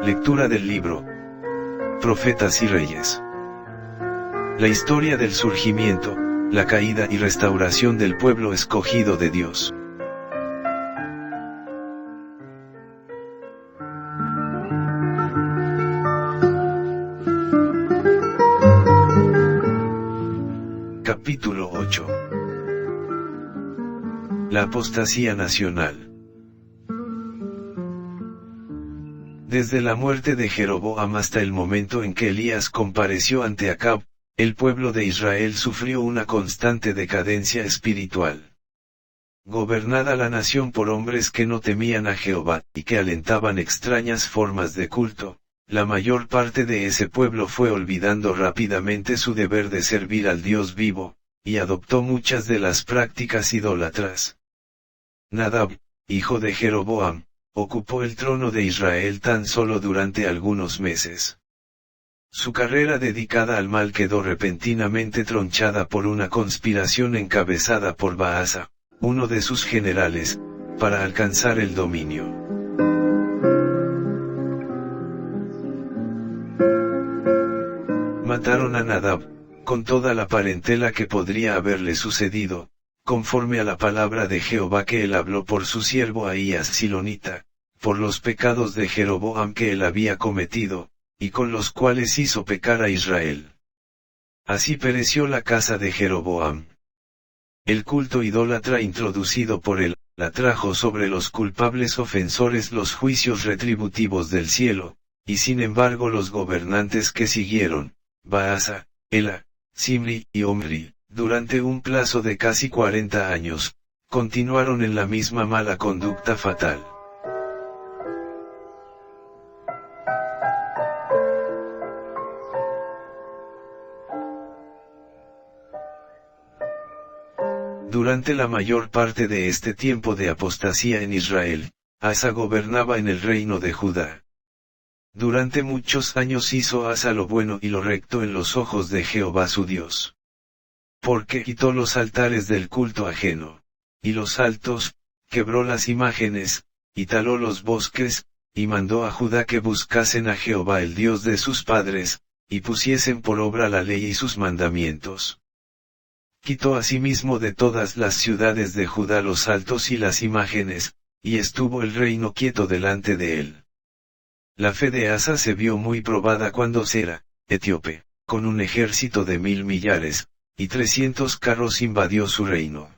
Lectura del libro Profetas y Reyes. La historia del surgimiento, la caída y restauración del pueblo escogido de Dios. Capítulo 8. La apostasía nacional. Desde la muerte de Jeroboam hasta el momento en que Elías compareció ante Acab, el pueblo de Israel sufrió una constante decadencia espiritual. Gobernada la nación por hombres que no temían a Jehová y que alentaban extrañas formas de culto, la mayor parte de ese pueblo fue olvidando rápidamente su deber de servir al Dios vivo, y adoptó muchas de las prácticas idólatras. Nadab, hijo de Jeroboam, ocupó el trono de Israel tan solo durante algunos meses. Su carrera dedicada al mal quedó repentinamente tronchada por una conspiración encabezada por Baasa, uno de sus generales, para alcanzar el dominio. Mataron a Nadab, con toda la parentela que podría haberle sucedido, conforme a la palabra de Jehová que él habló por su siervo Ahías Silonita, por los pecados de Jeroboam que él había cometido, y con los cuales hizo pecar a Israel. Así pereció la casa de Jeroboam. El culto idólatra introducido por él, la trajo sobre los culpables ofensores los juicios retributivos del cielo, y sin embargo los gobernantes que siguieron, Baasa, Ela, Zimri y Omri, durante un plazo de casi 40 años, continuaron en la misma mala conducta fatal. Durante la mayor parte de este tiempo de apostasía en Israel, Asa gobernaba en el reino de Judá. Durante muchos años hizo Asa lo bueno y lo recto en los ojos de Jehová su Dios. Porque quitó los altares del culto ajeno, y los altos, quebró las imágenes, y taló los bosques, y mandó a Judá que buscasen a Jehová el Dios de sus padres, y pusiesen por obra la ley y sus mandamientos. Quitó asimismo de todas las ciudades de Judá los altos y las imágenes, y estuvo el reino quieto delante de él. La fe de Asa se vio muy probada cuando Sera, etíope, con un ejército de 1000 millares, y 300 carros invadió su reino.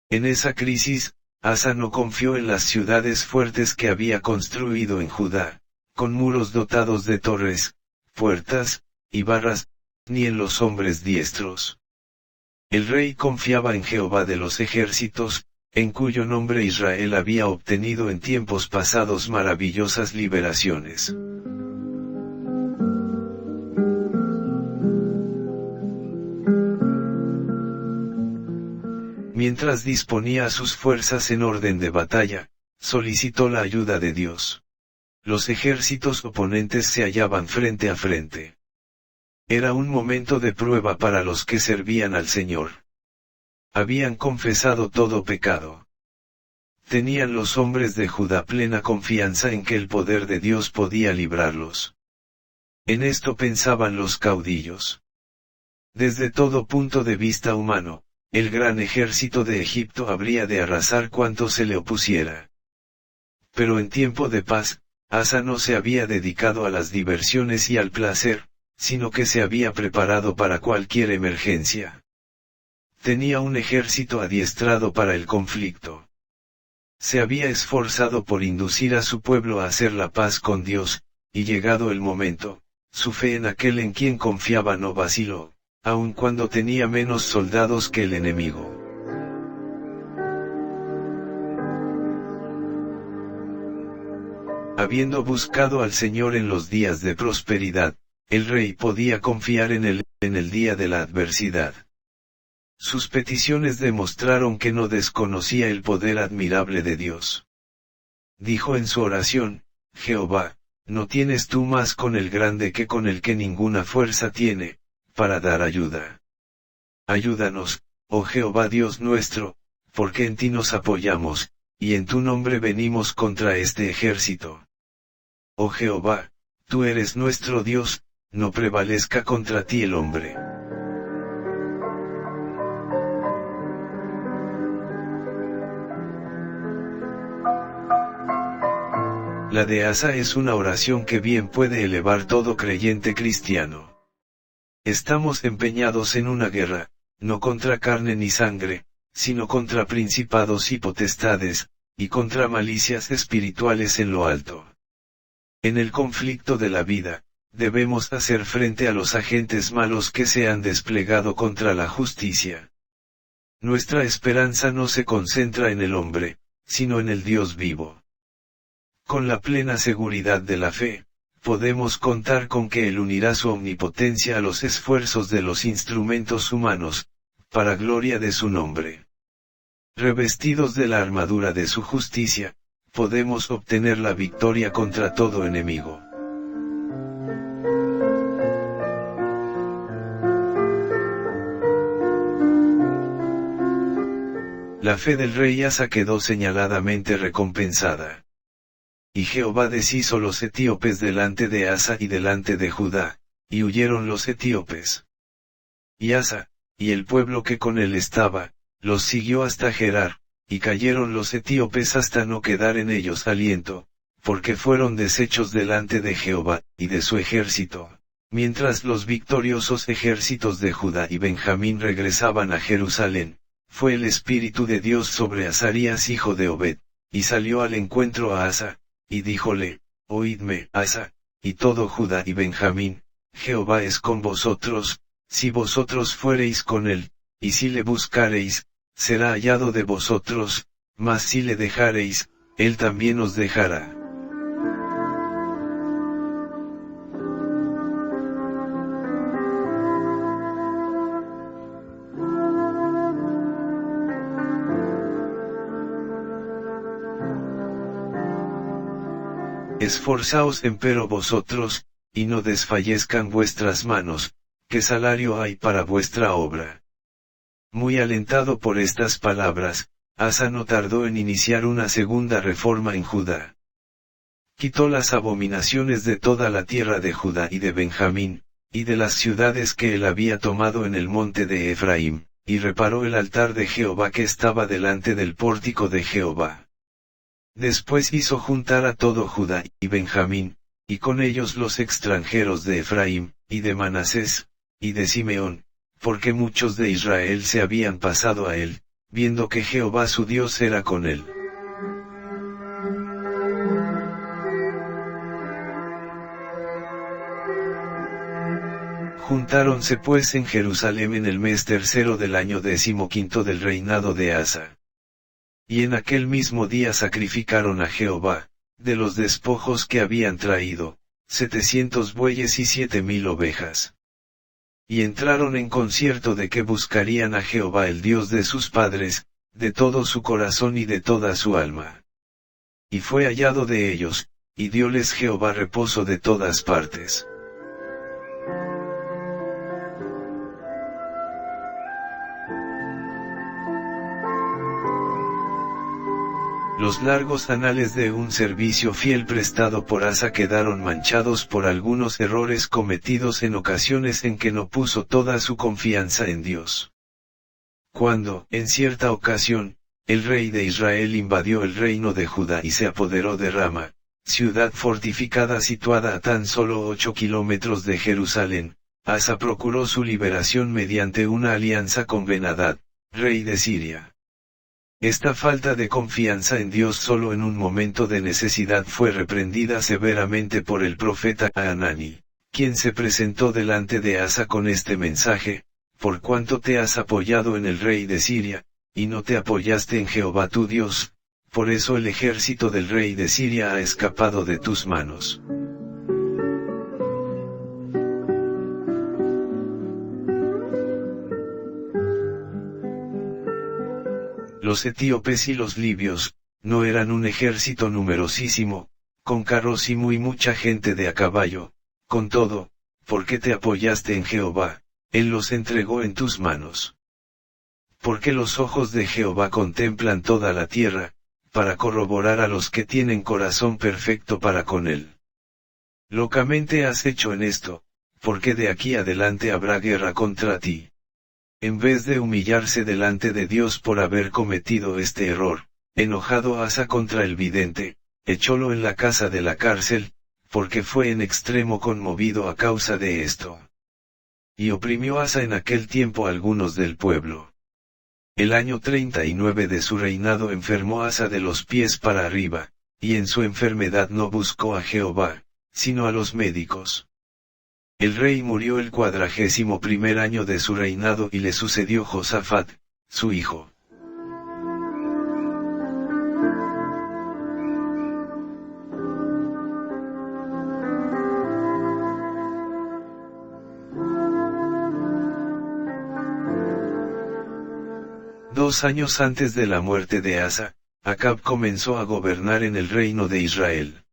En esa crisis, Asa no confió en las ciudades fuertes que había construido en Judá, con muros dotados de torres, puertas, y barras, ni en los hombres diestros. El rey confiaba en Jehová de los ejércitos, en cuyo nombre Israel había obtenido en tiempos pasados maravillosas liberaciones. Mientras disponía a sus fuerzas en orden de batalla, solicitó la ayuda de Dios. Los ejércitos oponentes se hallaban frente a frente. Era un momento de prueba para los que servían al Señor. Habían confesado todo pecado. Tenían los hombres de Judá plena confianza en que el poder de Dios podía librarlos. En esto pensaban los caudillos. Desde todo punto de vista humano, el gran ejército de Egipto habría de arrasar cuanto se le opusiera. Pero en tiempo de paz, Asa no se había dedicado a las diversiones y al placer, sino que se había preparado para cualquier emergencia. Tenía un ejército adiestrado para el conflicto. Se había esforzado por inducir a su pueblo a hacer la paz con Dios, y llegado el momento, su fe en aquel en quien confiaba no vaciló, aun cuando tenía menos soldados que el enemigo. Habiendo buscado al Señor en los días de prosperidad, el rey podía confiar en él en el día de la adversidad. Sus peticiones demostraron que no desconocía el poder admirable de Dios. Dijo en su oración: Jehová, no tienes tú más con el grande que con el que ninguna fuerza tiene, para dar ayuda. Ayúdanos, oh Jehová Dios nuestro, porque en ti nos apoyamos, y en tu nombre venimos contra este ejército. oh Jehová, tú eres nuestro Dios, no prevalezca contra ti el hombre. La de Asa es una oración que bien puede elevar todo creyente cristiano. Estamos empeñados en una guerra, no contra carne ni sangre, sino contra principados y potestades, y contra malicias espirituales en lo alto. En el conflicto de la vida, debemos hacer frente a los agentes malos que se han desplegado contra la justicia. Nuestra esperanza no se concentra en el hombre, sino en el Dios vivo. Con la plena seguridad de la fe, podemos contar con que Él unirá su omnipotencia a los esfuerzos de los instrumentos humanos, para gloria de su nombre. Revestidos de la armadura de su justicia, podemos obtener la victoria contra todo enemigo. La fe del rey Asa quedó señaladamente recompensada. Y Jehová deshizo los etíopes delante de Asa y delante de Judá, y huyeron los etíopes. Y Asa, y el pueblo que con él estaba, los siguió hasta Gerar, y cayeron los etíopes hasta no quedar en ellos aliento, porque fueron deshechos delante de Jehová, y de su ejército, mientras los victoriosos ejércitos de Judá y Benjamín regresaban a Jerusalén, fue el Espíritu de Dios sobre Azarías hijo de Obed, y salió al encuentro a Asa, y díjole, oídme, Asa, y todo Judá y Benjamín, Jehová es con vosotros, si vosotros fuereis con él, y si le buscareis, será hallado de vosotros, mas si le dejareis, él también os dejará. Esforzaos empero vosotros, y no desfallezcan vuestras manos, que salario hay para vuestra obra. Muy alentado por estas palabras, Asa no tardó en iniciar una segunda reforma en Judá. Quitó las abominaciones de toda la tierra de Judá y de Benjamín, y de las ciudades que él había tomado en el monte de Efraín, y reparó el altar de Jehová que estaba delante del pórtico de Jehová. Después hizo juntar a todo Judá y Benjamín, y con ellos los extranjeros de Efraín, y de Manasés, y de Simeón, porque muchos de Israel se habían pasado a él, viendo que Jehová su Dios era con él. Juntáronse pues en Jerusalén en el mes tercero del año 15 del reinado de Asa. Y en aquel mismo día sacrificaron a Jehová, de los despojos que habían traído, 700 bueyes y 7,000 ovejas. Y entraron en concierto de que buscarían a Jehová el Dios de sus padres, de todo su corazón y de toda su alma. Y fue hallado de ellos, y dióles Jehová reposo de todas partes. Los largos anales de un servicio fiel prestado por Asa quedaron manchados por algunos errores cometidos en ocasiones en que no puso toda su confianza en Dios. Cuando, en cierta ocasión, el rey de Israel invadió el reino de Judá y se apoderó de Rama, ciudad fortificada situada a tan solo 8 kilómetros de Jerusalén, Asa procuró su liberación mediante una alianza con Ben-Hadad, rey de Siria. Esta falta de confianza en Dios solo en un momento de necesidad fue reprendida severamente por el profeta Hanani, quien se presentó delante de Asa con este mensaje: por cuanto te has apoyado en el rey de Siria, y no te apoyaste en Jehová tu Dios, por eso el ejército del rey de Siria ha escapado de tus manos. Los etíopes y los libios, no eran un ejército numerosísimo, con carros y mucha gente de a caballo, con todo, porque te apoyaste en Jehová, Él los entregó en tus manos. Porque los ojos de Jehová contemplan toda la tierra, para corroborar a los que tienen corazón perfecto para con Él. Locamente has hecho en esto, porque de aquí adelante habrá guerra contra ti. En vez de humillarse delante de Dios por haber cometido este error, enojado Asa contra el vidente, echólo en la casa de la cárcel, porque fue en extremo conmovido a causa de esto. Y oprimió Asa en aquel tiempo a algunos del pueblo. El año 39 de su reinado enfermó Asa de los pies para arriba, y en su enfermedad no buscó a Jehová, sino a los médicos. El rey murió el 41º año de su reinado y le sucedió Josafat, su hijo. Dos años antes de la muerte de Asa, Acab comenzó a gobernar en el reino de Israel.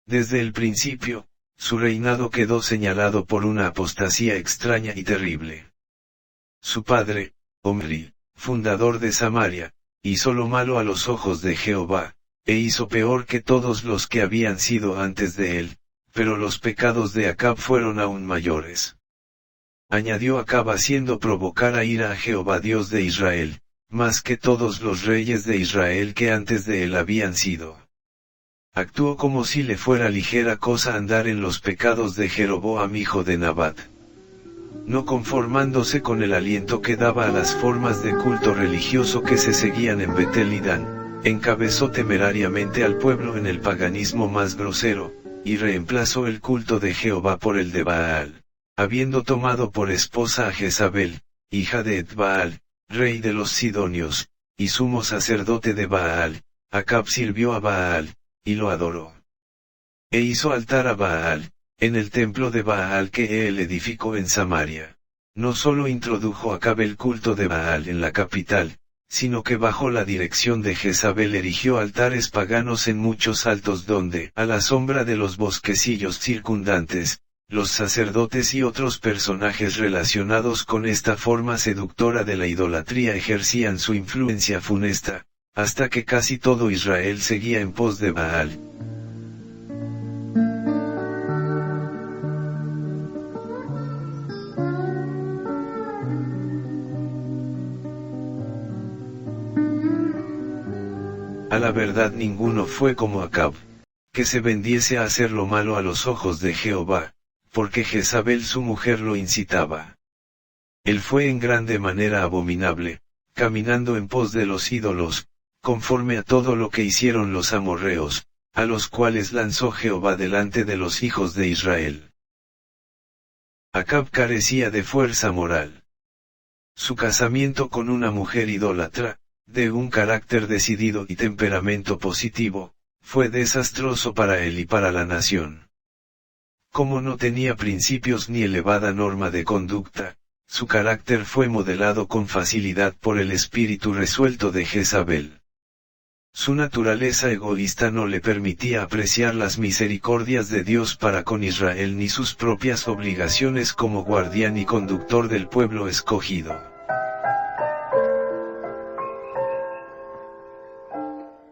Desde el principio, su reinado quedó señalado por una apostasía extraña y terrible. Su padre, Omri, fundador de Samaria, hizo lo malo a los ojos de Jehová, e hizo peor que todos los que habían sido antes de él, pero los pecados de Acab fueron aún mayores. Añadió Acab haciendo provocar a ira a Jehová Dios de Israel, más que todos los reyes de Israel que antes de él habían sido. Actuó como si le fuera ligera cosa andar en los pecados de Jeroboam hijo de Nabat. No conformándose con el aliento que daba a las formas de culto religioso que se seguían en Betel y Dan, encabezó temerariamente al pueblo en el paganismo más grosero, y reemplazó el culto de Jehová por el de Baal, habiendo tomado por esposa a Jezabel, hija de Etbaal, rey de los Sidonios, y sumo sacerdote de Baal. Acab sirvió a Baal, y lo adoró. E hizo altar a Baal, en el templo de Baal que él edificó en Samaria. No solo introdujo Acab el culto de Baal en la capital, sino que bajo la dirección de Jezabel erigió altares paganos en muchos altos donde, a la sombra de los bosquecillos circundantes, los sacerdotes y otros personajes relacionados con esta forma seductora de la idolatría ejercían su influencia funesta, hasta que casi todo Israel seguía en pos de Baal. A la verdad ninguno fue como Acab, que se vendiese a hacer lo malo a los ojos de Jehová, porque Jezabel su mujer lo incitaba. Él fue en grande manera abominable, caminando en pos de los ídolos, conforme a todo lo que hicieron los amorreos, a los cuales lanzó Jehová delante de los hijos de Israel. Acab carecía de fuerza moral. Su casamiento con una mujer idólatra, de un carácter decidido y temperamento positivo, fue desastroso para él y para la nación. Como no tenía principios ni elevada norma de conducta, su carácter fue modelado con facilidad por el espíritu resuelto de Jezabel. Su naturaleza egoísta no le permitía apreciar las misericordias de Dios para con Israel ni sus propias obligaciones como guardián y conductor del pueblo escogido.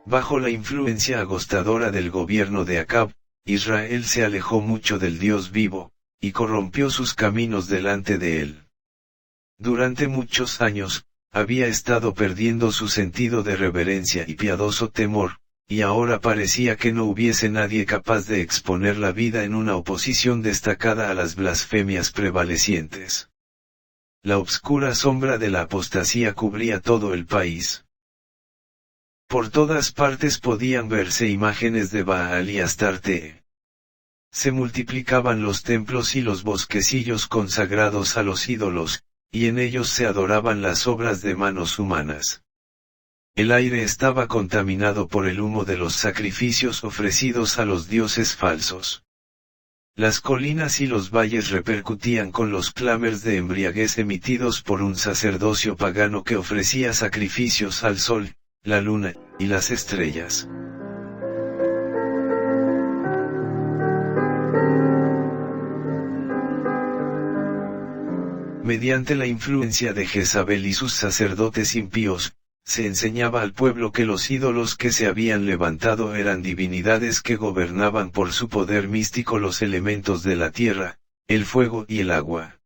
Bajo la influencia agostadora del gobierno de Acab, Israel se alejó mucho del Dios vivo, y corrompió sus caminos delante de él. Durante muchos años, había estado perdiendo su sentido de reverencia y piadoso temor, y ahora parecía que no hubiese nadie capaz de exponer la vida en una oposición destacada a las blasfemias prevalecientes. La obscura sombra de la apostasía cubría todo el país. Por todas partes podían verse imágenes de Baal y Astarte. Se multiplicaban los templos y los bosquecillos consagrados a los ídolos, y en ellos se adoraban las obras de manos humanas. El aire estaba contaminado por el humo de los sacrificios ofrecidos a los dioses falsos. Las colinas y los valles repercutían con los clamores de embriaguez emitidos por un sacerdocio pagano que ofrecía sacrificios al sol, la luna, y las estrellas. Mediante la influencia de Jezabel y sus sacerdotes impíos, se enseñaba al pueblo que los ídolos que se habían levantado eran divinidades que gobernaban por su poder místico los elementos de la tierra, el fuego y el agua.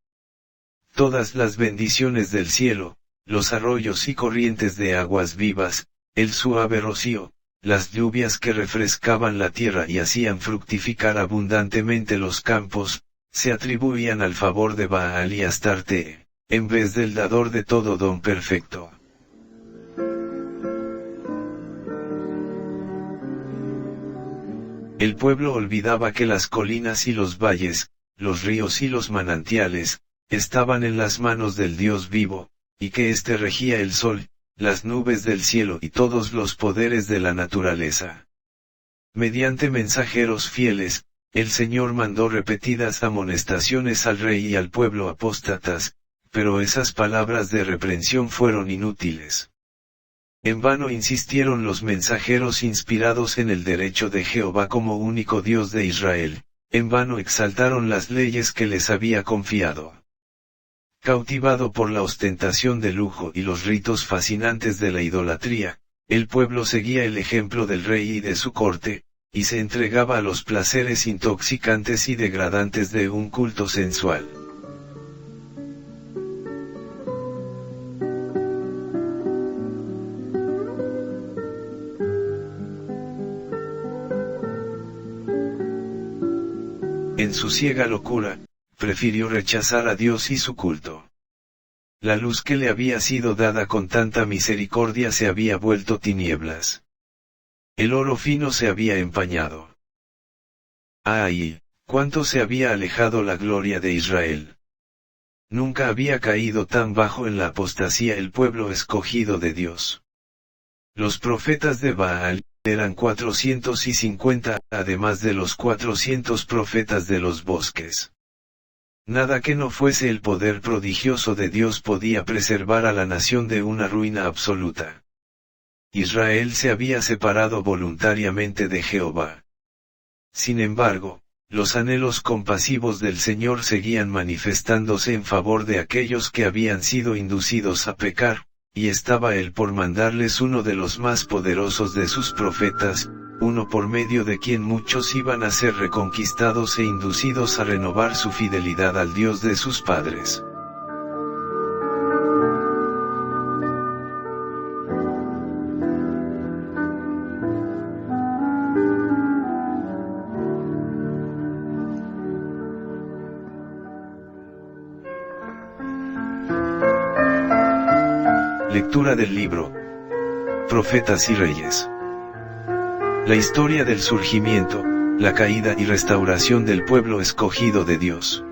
Todas las bendiciones del cielo, los arroyos y corrientes de aguas vivas, el suave rocío, las lluvias que refrescaban la tierra y hacían fructificar abundantemente los campos, se atribuían al favor de Baal y Astarte, en vez del dador de todo don perfecto. El pueblo olvidaba que las colinas y los valles, los ríos y los manantiales, estaban en las manos del Dios vivo, y que éste regía el sol, las nubes del cielo y todos los poderes de la naturaleza. Mediante mensajeros fieles, el Señor mandó repetidas amonestaciones al rey y al pueblo apóstatas, pero esas palabras de reprensión fueron inútiles. En vano insistieron los mensajeros inspirados en el derecho de Jehová como único Dios de Israel, en vano exaltaron las leyes que les había confiado. Cautivado por la ostentación de lujo y los ritos fascinantes de la idolatría, el pueblo seguía el ejemplo del rey y de su corte, y se entregaba a los placeres intoxicantes y degradantes de un culto sensual. En su ciega locura, prefirió rechazar a Dios y su culto. La luz que le había sido dada con tanta misericordia se había vuelto tinieblas. El oro fino se había empañado. ¡Ay! Cuánto se había alejado la gloria de Israel. Nunca había caído tan bajo en la apostasía el pueblo escogido de Dios. Los profetas de Baal eran 450, además de los 400 profetas de los bosques. Nada que no fuese el poder prodigioso de Dios podía preservar a la nación de una ruina absoluta. Israel se había separado voluntariamente de Jehová. Sin embargo, los anhelos compasivos del Señor seguían manifestándose en favor de aquellos que habían sido inducidos a pecar, y estaba Él por mandarles uno de los más poderosos de sus profetas, uno por medio de quien muchos iban a ser reconquistados e inducidos a renovar su fidelidad al Dios de sus padres. Lectura del libro Profetas y Reyes. La historia del surgimiento, la caída y restauración del pueblo escogido de Dios.